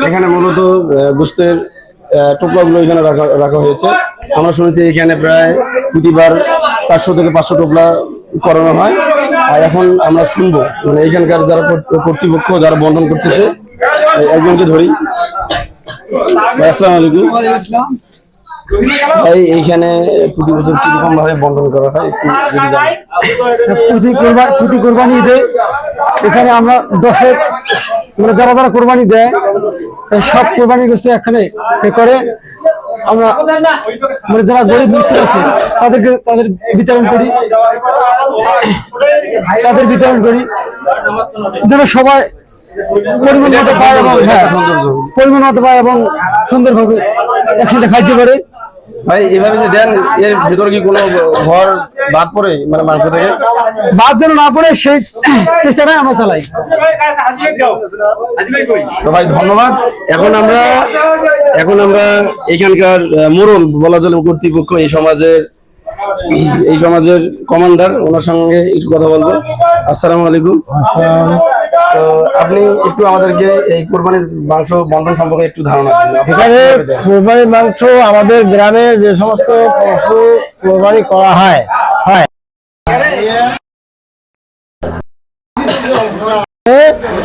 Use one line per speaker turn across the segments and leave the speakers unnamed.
এখানে মূলত গোস্তের টোপলাগুলো এখানে রাখা হয়েছে। আমরা শুনেছি এখানে প্রায় প্রতিবার 400 থেকে 500 টোপলা করানো হয়। আর এখন আমরা শুনবো মানে এখানকার যারা কর্তৃপক্ষ যারা বন্টন করতেছে একজনকে ধরি। আসসালামু আলাইকুম ভাই, এইখানে প্রতি বছর কিরকম ভাবে বন্টন করা হয় একটু যদি জানেন।
প্রতি কোরবানি ঈদে এখানে আমরা 10-এর মানে যারা যারা কোরবানি দেয় সব কোরবানি গোষ্ঠী এখানে করে আমরা মানে যারা গরিব মিসকিন আছে তাদের বিতরণ করি যেন সবাই পরিমাণ মতো পায় এবং পরিমাণ মতো পায় এবং সুন্দরভাবে একসাথে খাইতে পারে।
ভাই এভাবে যে দেন এর ভিতরে কি কোনো ঘর বাদ পড়ে মানে মাংস থেকে
বাদ যেন না পড়ে সেই চেষ্টাটাই আমরা চালাই।
তো ভাই ধন্যবাদ। এখন আমরা এখানকার মোড়ল বলা চলে কর্তৃপক্ষ এই সমাজের কমান্ডার, ওনার সঙ্গে একটু কথা বলবো। আসসালামু আলাইকুম। তো আপনি একটু আমাদেরকে এই কোরবানির মাংস বন্টন সম্পর্কে একটু ধারণা দিন।
এখানে কোরবানির মাংস আমাদের গ্রামে যে সমস্ত পশু কোরবানি করা হয়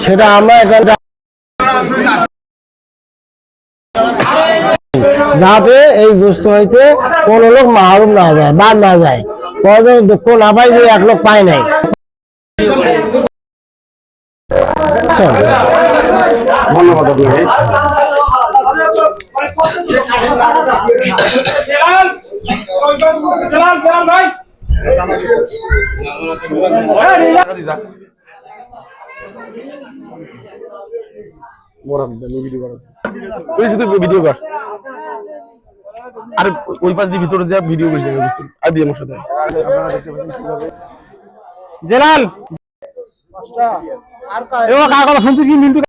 সেটা আমরা এখানে যাতে এই গোস্ত হইতে কোন লোক মাহরুম না যায়, বাদ না যায়, দুঃখ না পাই যে এক লোক পায় নাই।
ধন্যবাদ আপনাকে। ভিডিও কর আরে ওই পাশ দিয়ে ভিতরে যা ভিডিও করেছে আর দিয়ে আমার সাথে
জেলাল শুনছিস কি মিন্টু